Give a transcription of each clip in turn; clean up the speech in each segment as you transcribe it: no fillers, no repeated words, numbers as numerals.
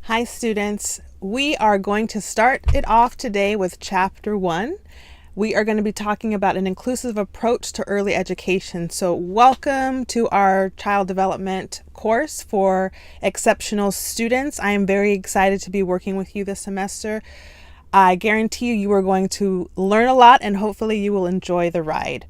Hi students, we are going to start it off today with chapter 1. We are going to be talking about an inclusive approach to early education. So welcome to our child development course for exceptional students. I am very excited to be working with you this semester. I guarantee you are going to learn a lot and hopefully you will enjoy the ride.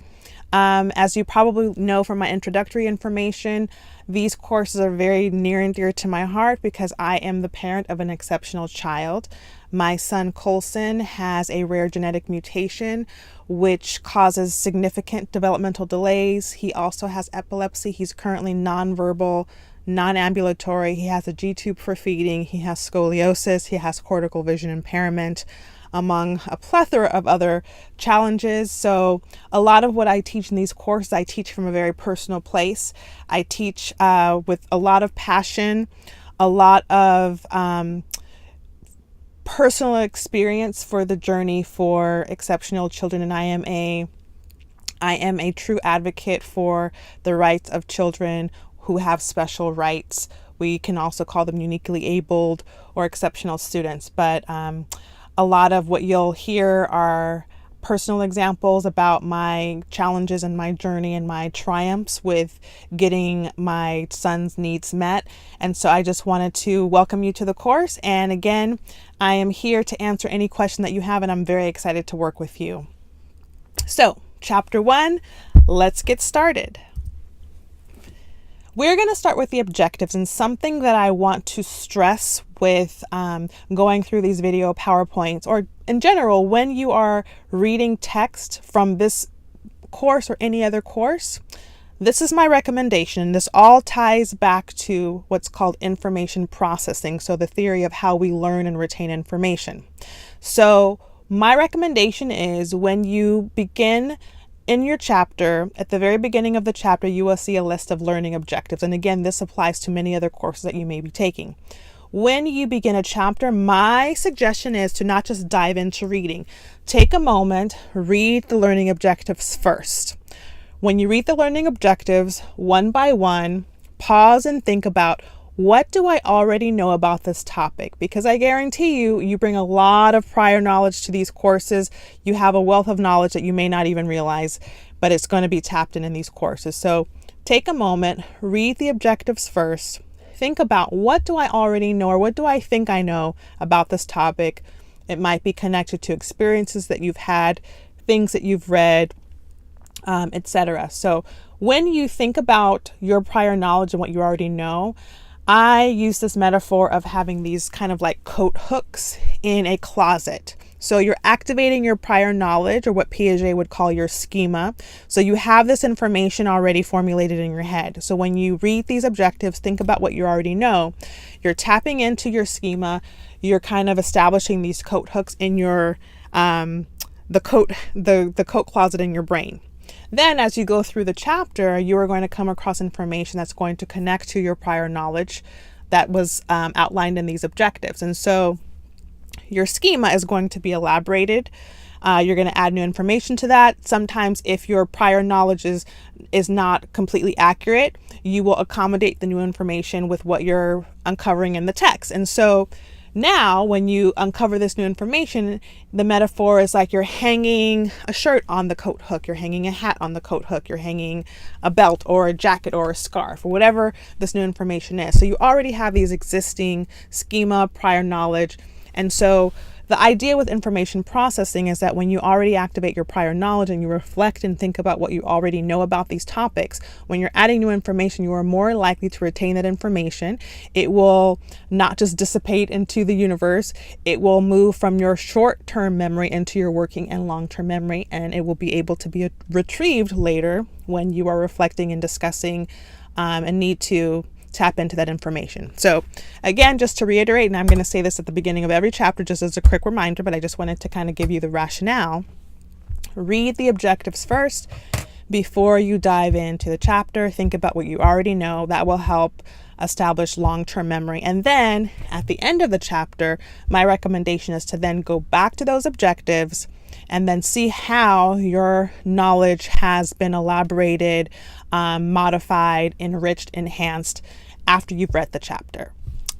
As you probably know from my introductory information, these courses are very near and dear to my heart because I am the parent of an exceptional child. My son Colson has a rare genetic mutation which causes significant developmental delays. He also has epilepsy. He's currently nonverbal, non-ambulatory. He has a G-tube for feeding. He has scoliosis. He has cortical vision impairment, among a plethora of other challenges. So a lot of what I teach in these courses, I teach from a very personal place. I teach with a lot of passion, a lot of personal experience for the journey for exceptional children. And I am a true advocate for the rights of children who have special rights. We can also call them uniquely abled or exceptional students, but a lot of what you'll hear are personal examples about my challenges and my journey and my triumphs with getting my son's needs met. And so I just wanted to welcome you to the course. And again, I am here to answer any question that you have, and I'm very excited to work with you. So, chapter 1, let's get started. We're going to start with the objectives, and something that I want to stress with going through these video PowerPoints, or in general, when you are reading text from this course or any other course, this is my recommendation. This all ties back to what's called information processing, so the theory of how we learn and retain information. So my recommendation is when you begin in your chapter, at the very beginning of the chapter, you will see a list of learning objectives. And again, this applies to many other courses that you may be taking. When you begin a chapter, my suggestion is to not just dive into reading. Take a moment, read the learning objectives first. When you read the learning objectives one by one, pause and think about, what do I already know about this topic? Because I guarantee you bring a lot of prior knowledge to these courses. You have a wealth of knowledge that you may not even realize, but it's going to be tapped in these courses. So take a moment, read the objectives first. Think about, what do I already know, or what do I think I know about this topic? It might be connected to experiences that you've had, things that you've read, etc. So when you think about your prior knowledge and what you already know, I use this metaphor of having these kind of like coat hooks in a closet. So you're activating your prior knowledge, or what Piaget would call your schema. So you have this information already formulated in your head. So when you read these objectives, think about what you already know. You're tapping into your schema. You're kind of establishing these coat hooks in your the coat closet in your brain. Then as you go through the chapter, you are going to come across information that's going to connect to your prior knowledge that was outlined in these objectives. And so your schema is going to be elaborated. You're going to add new information to that. Sometimes if your prior knowledge is not completely accurate, you will accommodate the new information with what you're uncovering in the text. And so now, when you uncover this new information, the metaphor is like you're hanging a shirt on the coat hook, you're hanging a hat on the coat hook, you're hanging a belt or a jacket or a scarf or whatever this new information is. So you already have these existing schema, prior knowledge. And so the idea with information processing is that when you already activate your prior knowledge and you reflect and think about what you already know about these topics, when you're adding new information, you are more likely to retain that information. It will not just dissipate into the universe. It will move from your short-term memory into your working and long-term memory, and it will be able to be retrieved later when you are reflecting and discussing and need to tap into that information. So again, just to reiterate, and I'm going to say this at the beginning of every chapter just as a quick reminder, but I just wanted to kind of give you the rationale. Read the objectives first before you dive into the chapter. Think about what you already know. That will help establish long-term memory. And then at the end of the chapter, my recommendation is to then go back to those objectives and then see how your knowledge has been elaborated, modified, enriched, enhanced after you've read the chapter.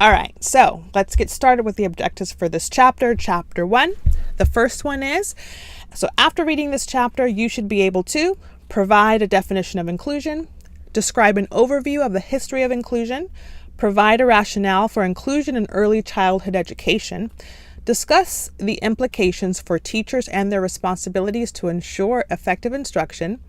All right, so let's get started with the objectives for this chapter, chapter 1. The first one is, so after reading this chapter, you should be able to provide a definition of inclusion, describe an overview of the history of inclusion, provide a rationale for inclusion in early childhood education, discuss the implications for teachers and their responsibilities to ensure effective instruction,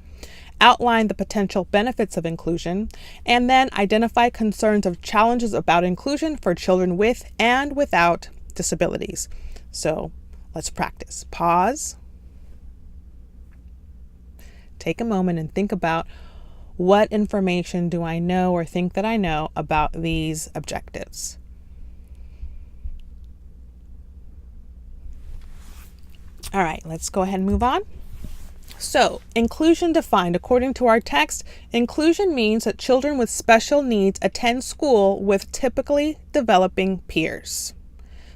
outline the potential benefits of inclusion, and then identify concerns of challenges about inclusion for children with and without disabilities. So let's practice. Pause. Take a moment and think about, what information do I know or think that I know about these objectives? All right, let's go ahead and move on. So, inclusion defined according to our text, inclusion means that children with special needs attend school with typically developing peers.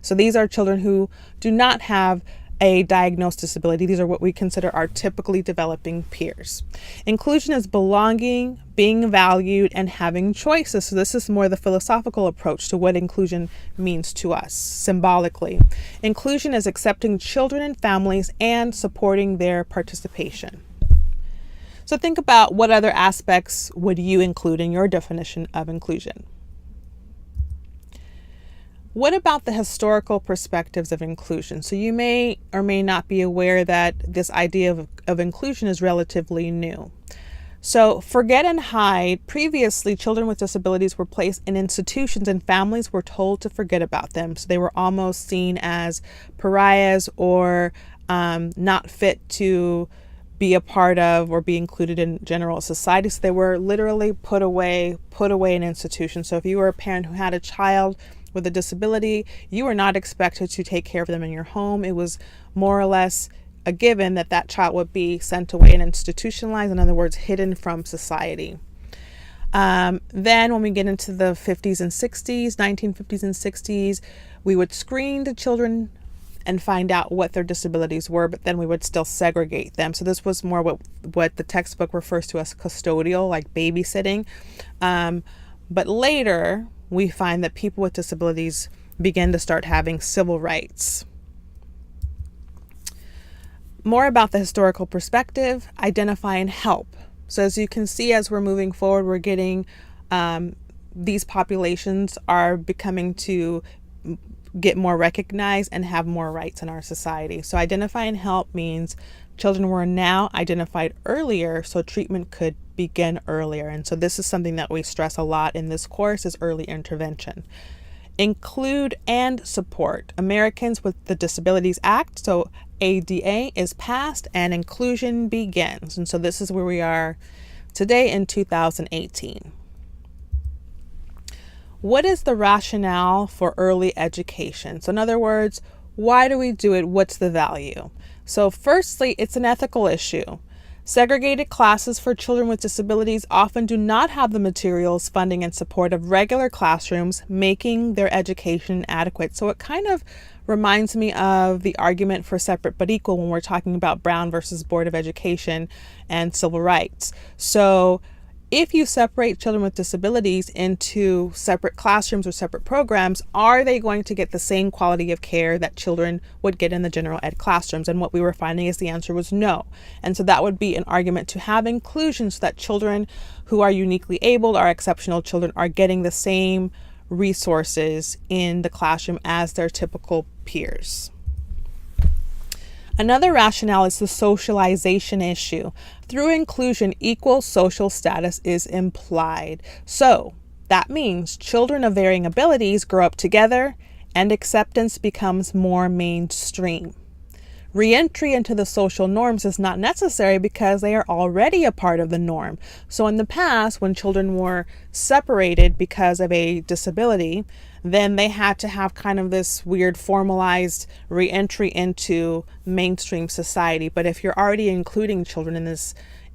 So these are children who do not have a diagnosed disability. These are what we consider our typically developing peers. Inclusion is belonging, being valued, and having choices. So this is more the philosophical approach to what inclusion means to us symbolically. Inclusion is accepting children and families and supporting their participation. So think about, what other aspects would you include in your definition of inclusion? What about the historical perspectives of inclusion? So you may or may not be aware that this idea of inclusion is relatively new. So forget and hide. Previously, children with disabilities were placed in institutions and families were told to forget about them. So they were almost seen as pariahs or not fit to be a part of or be included in general society. So they were literally put away in institutions. So if you were a parent who had a child with a disability, you were not expected to take care of them in your home. It was more or less a given that that child would be sent away and institutionalized, in other words, hidden from society. Then when we get into the 50s and 60s, 1950s and 60s, we would screen the children and find out what their disabilities were, but then we would still segregate them. So this was more what the textbook refers to as custodial, like babysitting. But later, we find that people with disabilities begin to start having civil rights. More about the historical perspective, identify and help. So as you can see, as we're moving forward, we're getting, these populations are becoming to get more recognized and have more rights in our society. So identify and help means children were now identified earlier, so treatment could begin earlier. And so this is something that we stress a lot in this course, is early intervention. Include and support. Americans with the Disabilities Act, so ADA, is passed and inclusion begins. And so this is where we are today in 2018. What is the rationale for early education? So in other words, why do we do it? What's the value? So firstly, it's an ethical issue. Segregated classes for children with disabilities often do not have the materials, funding, and support of regular classrooms, making their education inadequate. So it kind of reminds me of the argument for separate but equal when we're talking about Brown versus Board of Education and civil rights. So if you separate children with disabilities into separate classrooms or separate programs, are they going to get the same quality of care that children would get in the general ed classrooms? And what we were finding is the answer was no. And so that would be an argument to have inclusion so that children who are uniquely abled, are exceptional children, are getting the same resources in the classroom as their typical peers. Another rationale is the socialization issue. Through inclusion, equal social status is implied. So that means children of varying abilities grow up together and acceptance becomes more mainstream. Re-entry into the social norms is not necessary because they are already a part of the norm. So in the past, when children were separated because of a disability, then they had to have kind of this weird formalized re-entry into mainstream society. But if you're already including children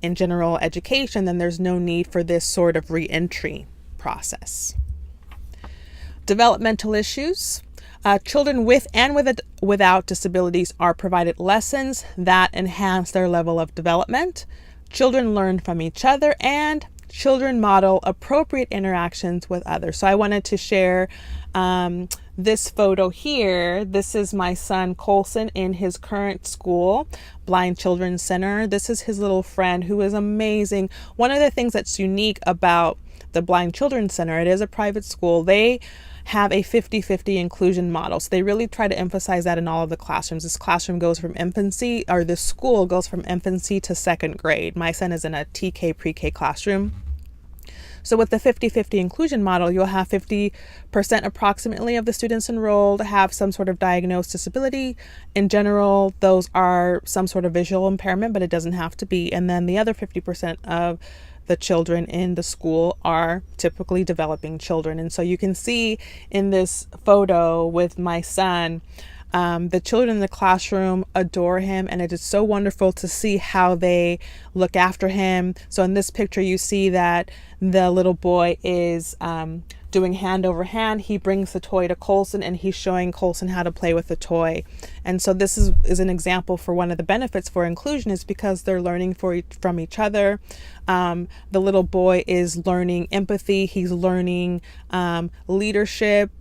in general education, then there's no need for this sort of re-entry process. Developmental issues. Children with and without disabilities are provided lessons that enhance their level of development. Children learn from each other and children model appropriate interactions with others. So I wanted to share This photo here, this is my son Colson in his current school, Blind Children's Center. This is his little friend who is amazing. One of the things that's unique about the Blind Children's Center, it is a private school. They have a 50-50 inclusion model. So they really try to emphasize that in all of the classrooms. This classroom goes from infancy, or this school goes from infancy to second grade. My son is in a TK pre-K classroom. So with the 50-50 inclusion model, you'll have 50% approximately of the students enrolled have some sort of diagnosed disability. In general, those are some sort of visual impairment, but it doesn't have to be. And then the other 50% of the children in the school are typically developing children. And so you can see in this photo with my son, the children in the classroom adore him, and it is so wonderful to see how they look after him. So in this picture, you see that the little boy is doing hand over hand. He brings the toy to Colson, and he's showing Colson how to play with the toy. And so this is an example for one of the benefits for inclusion, is because they're learning from each other. The little boy is learning empathy. He's learning leadership.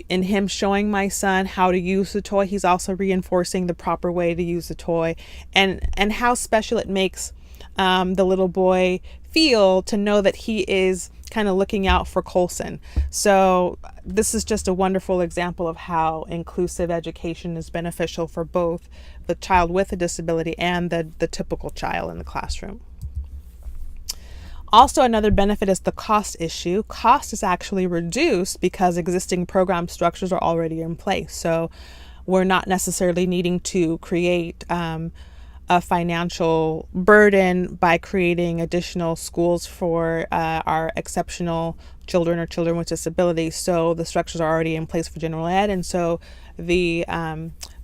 In him showing my son how to use the toy, he's also reinforcing the proper way to use the toy, and how special it makes the little boy feel to know that he is kind of looking out for Colson. So this is just a wonderful example of how inclusive education is beneficial for both the child with a disability and the typical child in the classroom. Also, another benefit is the cost issue. Cost is actually reduced because existing program structures are already in place. So we're not necessarily needing to create a financial burden by creating additional schools for our exceptional children or children with disabilities. So the structures are already in place for general ed, and so the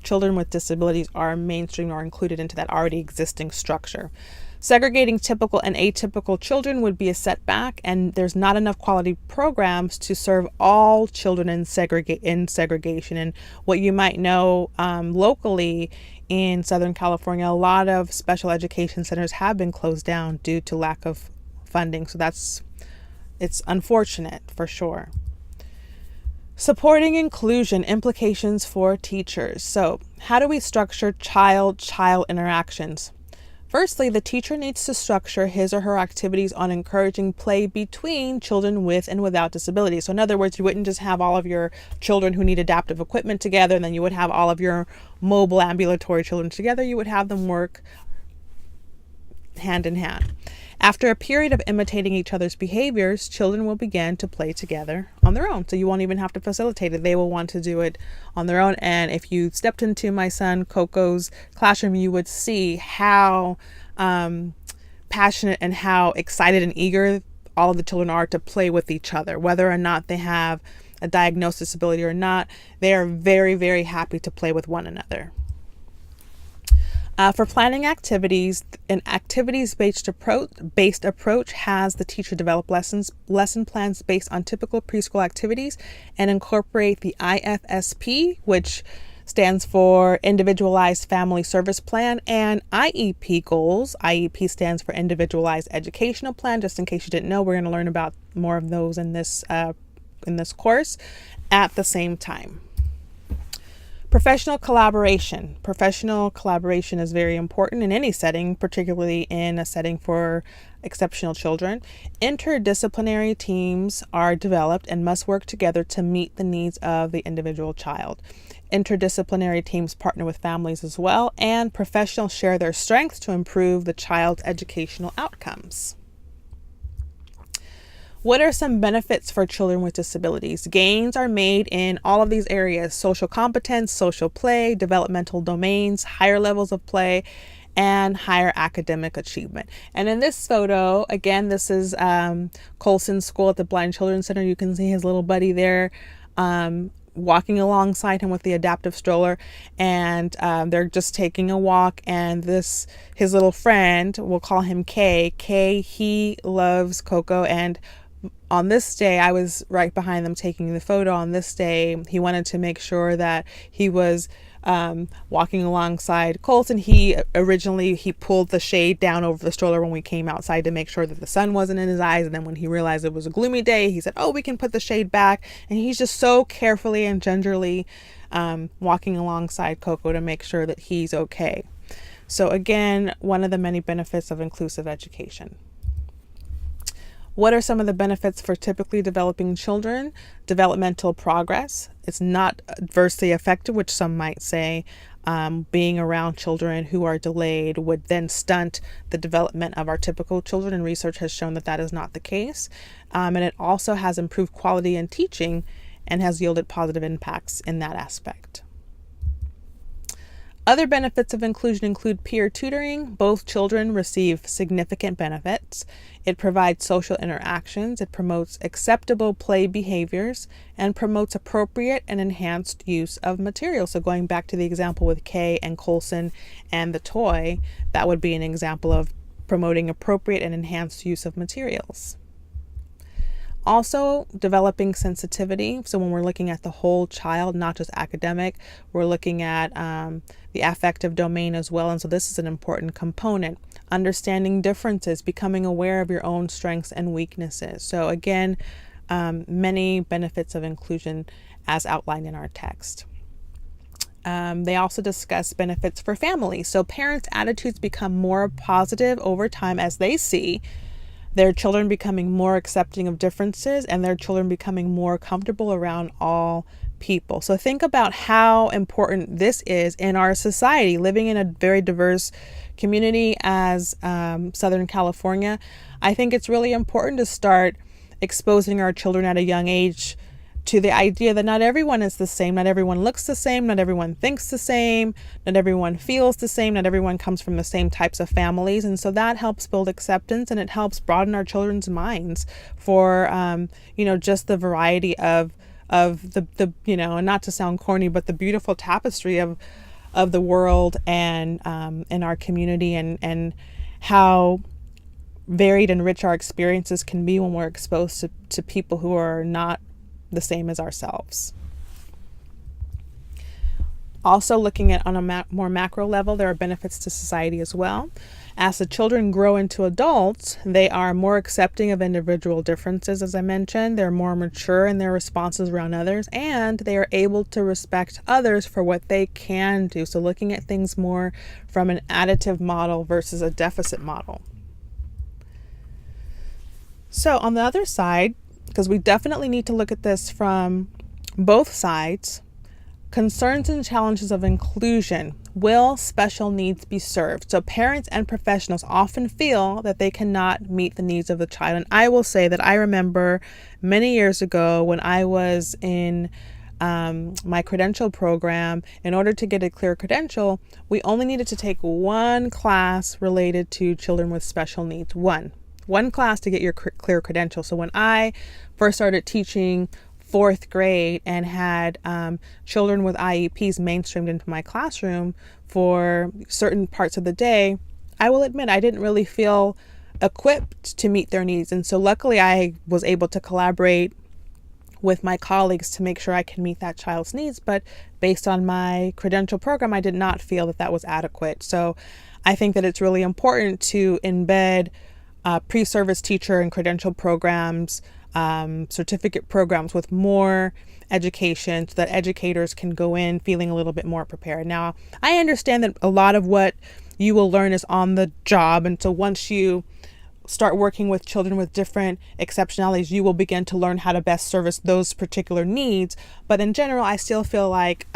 children with disabilities are mainstreamed or included into that already existing structure. Segregating typical and atypical children would be a setback, and there's not enough quality programs to serve all children in segregation. And what you might know locally in Southern California, a lot of special education centers have been closed down due to lack of funding. So it's unfortunate for sure. Supporting inclusion, implications for teachers. So how do we structure child-child interactions? Firstly, the teacher needs to structure his or her activities on encouraging play between children with and without disabilities. So in other words, you wouldn't just have all of your children who need adaptive equipment together, and then you would have all of your mobile ambulatory children together. You would have them work hand in hand. After a period of imitating each other's behaviors, children will begin to play together on their own. So you won't even have to facilitate it. They will want to do it on their own. And if you stepped into my son Coco's classroom, you would see how passionate and how excited and eager all of the children are to play with each other. Whether or not they have a diagnosed disability or not, they are very, very happy to play with one another. For planning activities, an activities-based approach has the teacher develop lesson plans based on typical preschool activities and incorporate the IFSP, which stands for Individualized Family Service Plan, and IEP goals. IEP stands for Individualized Educational Plan. Just in case you didn't know, we're going to learn about more of those in this course at the same time. Professional collaboration. Professional collaboration is very important in any setting, particularly in a setting for exceptional children. Interdisciplinary teams are developed and must work together to meet the needs of the individual child. Interdisciplinary teams partner with families as well, and professionals share their strengths to improve the child's educational outcomes. What are some benefits for children with disabilities? Gains are made in all of these areas: social competence, social play, developmental domains, higher levels of play, and higher academic achievement. And in this photo, again, this is Colson's school at the Blind Children's Center. You can see his little buddy there walking alongside him with the adaptive stroller, and they're just taking a walk. And his little friend, we'll call him Kay, he loves Coco, and on this day, I was right behind them taking the photo. On this day, he wanted to make sure that he was walking alongside Colson. He pulled the shade down over the stroller when we came outside to make sure that the sun wasn't in his eyes. And then when he realized it was a gloomy day, he said, "Oh, we can put the shade back." And he's just so carefully and gingerly walking alongside Coco to make sure that he's okay. So again, one of the many benefits of inclusive education. What are some of the benefits for typically developing children? Developmental progress. It's not adversely affected, which some might say being around children who are delayed would then stunt the development of our typical children, and research has shown that that is not the case. And it also has improved quality in teaching and has yielded positive impacts in that aspect. Other benefits of inclusion include peer tutoring. Both children receive significant benefits. It provides social interactions. It promotes acceptable play behaviors and promotes appropriate and enhanced use of materials. So going back to the example with Kay and Colson and the toy, that would be an example of promoting appropriate and enhanced use of materials. Also, developing sensitivity. So when we're looking at the whole child, not just academic, we're looking at the affective domain as well. And so this is an important component. Understanding differences, becoming aware of your own strengths and weaknesses. So again, many benefits of inclusion as outlined in our text. They also discuss benefits for families. So parents' attitudes become more positive over time as they see their children becoming more accepting of differences and their children becoming more comfortable around all people. So think about how important this is in our society, living in a very diverse community as Southern California. I think it's really important to start exposing our children at a young age to the idea that not everyone is the same, not everyone looks the same, not everyone thinks the same, not everyone feels the same, not everyone comes from the same types of families. And so that helps build acceptance, and it helps broaden our children's minds for, just the variety of the and not to sound corny, but the beautiful tapestry of the world and in our community, and how varied and rich our experiences can be when we're exposed to people who are not the same as ourselves. Also, looking at on a more macro level, there are benefits to society as well. As the children grow into adults, they are more accepting of individual differences, as I mentioned. They're more mature in their responses around others, and they are able to respect others for what they can do. So looking at things more from an additive model versus a deficit model. So on the other side, because we definitely need to look at this from both sides, concerns and challenges of inclusion. Will special needs be served? So parents and professionals often feel that they cannot meet the needs of the child. And I will say that I remember many years ago when I was in my credential program, in order to get a clear credential, we only needed to take one class related to children with special needs. One class to get your clear credential. So when I first started teaching 4th grade and had children with IEPs mainstreamed into my classroom for certain parts of the day, I will admit I didn't really feel equipped to meet their needs. And so luckily I was able to collaborate with my colleagues to make sure I can meet that child's needs. But based on my credential program, I did not feel that that was adequate. So I think that it's really important to embed pre-service teacher and credential programs, certificate programs with more education so that educators can go in feeling a little bit more prepared. Now, I understand that a lot of what you will learn is on the job. And so once you start working with children with different exceptionalities, you will begin to learn how to best service those particular needs. But in general, I still feel like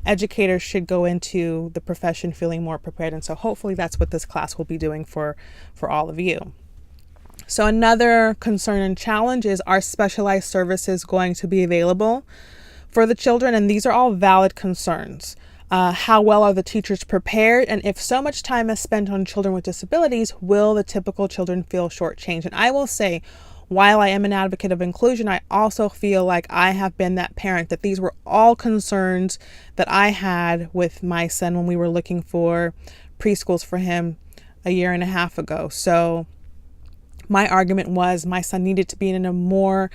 educators should go into the profession feeling more prepared. And so hopefully that's what this class will be doing for all of you. So another concern and challenge is, are specialized services going to be available for the children? And these are all valid concerns. How well are the teachers prepared? And if so much time is spent on children with disabilities, will the typical children feel shortchanged? And I will say, while I am an advocate of inclusion, I also feel like I have been that parent, that these were all concerns that I had with my son when we were looking for preschools for him a year and a half ago. So my argument was my son needed to be in a more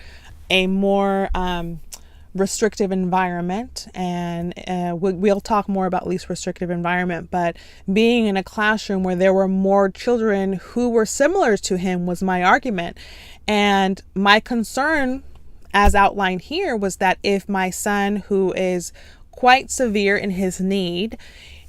restrictive environment, and we'll talk more about least restrictive environment, but being in a classroom where there were more children who were similar to him was my argument. And my concern, as outlined here, was that if my son, who is quite severe in his need,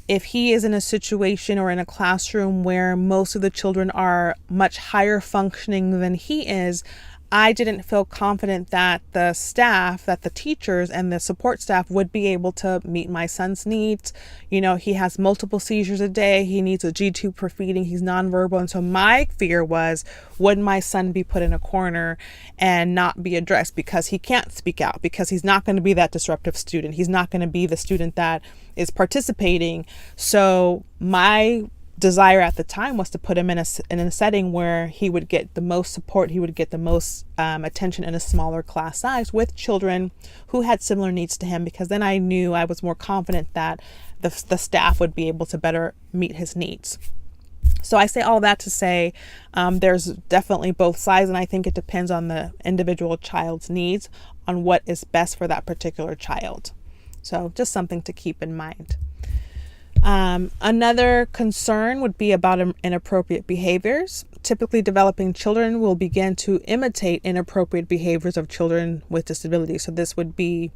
if he is in a situation or in a classroom where most of the children are much higher functioning than he is, I didn't feel confident that the staff, that the teachers and the support staff would be able to meet my son's needs. You know, he has multiple seizures a day. He needs a G-tube for feeding. He's nonverbal. And so my fear was, would my son be put in a corner and not be addressed because he can't speak out, because he's not going to be that disruptive student. He's not going to be the student that is participating. So my desire at the time was to put him in a setting where he would get the most support, he would get the most attention in a smaller class size with children who had similar needs to him, because then I knew, I was more confident that the staff would be able to better meet his needs. So I say all that to say there's definitely both sides, and I think it depends on the individual child's needs, on what is best for that particular child. So just something to keep in mind. Another concern would be about inappropriate behaviors. Typically, developing children will begin to imitate inappropriate behaviors of children with disabilities. So this would be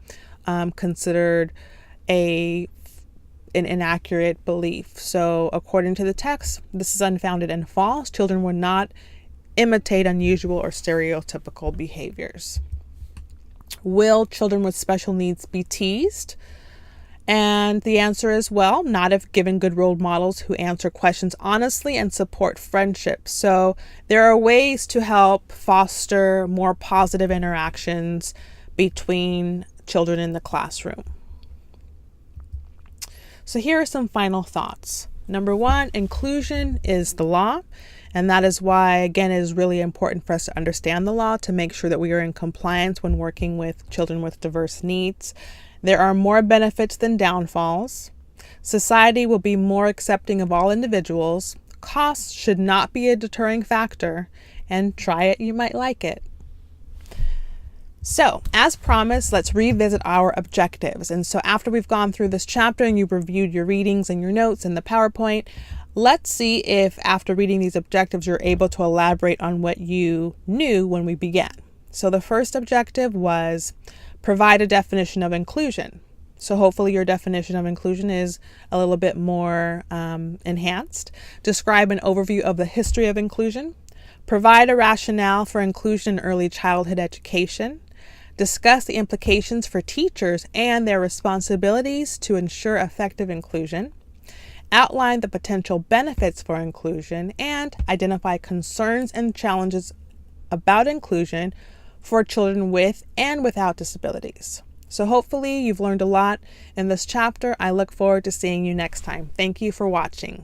considered an inaccurate belief. So according to the text, this is unfounded and false. Children will not imitate unusual or stereotypical behaviors. Will children with special needs be teased? And the answer is, well, not if given good role models who answer questions honestly and support friendship. So there are ways to help foster more positive interactions between children in the classroom. So here are some final thoughts. Number one, inclusion is the law. And that is why, again, it is really important for us to understand the law to make sure that we are in compliance when working with children with diverse needs. There are more benefits than downfalls. Society will be more accepting of all individuals. Costs should not be a deterring factor. And try it, you might like it. So, as promised, let's revisit our objectives. And so after we've gone through this chapter and you've reviewed your readings and your notes and the PowerPoint, let's see if after reading these objectives, you're able to elaborate on what you knew when we began. So the first objective was provide a definition of inclusion. So hopefully your definition of inclusion is a little bit more enhanced. Describe an overview of the history of inclusion. Provide a rationale for inclusion in early childhood education. Discuss the implications for teachers and their responsibilities to ensure effective inclusion. Outline the potential benefits for inclusion, and identify concerns and challenges about inclusion for children with and without disabilities. So hopefully you've learned a lot in this chapter. I look forward to seeing you next time. Thank you for watching.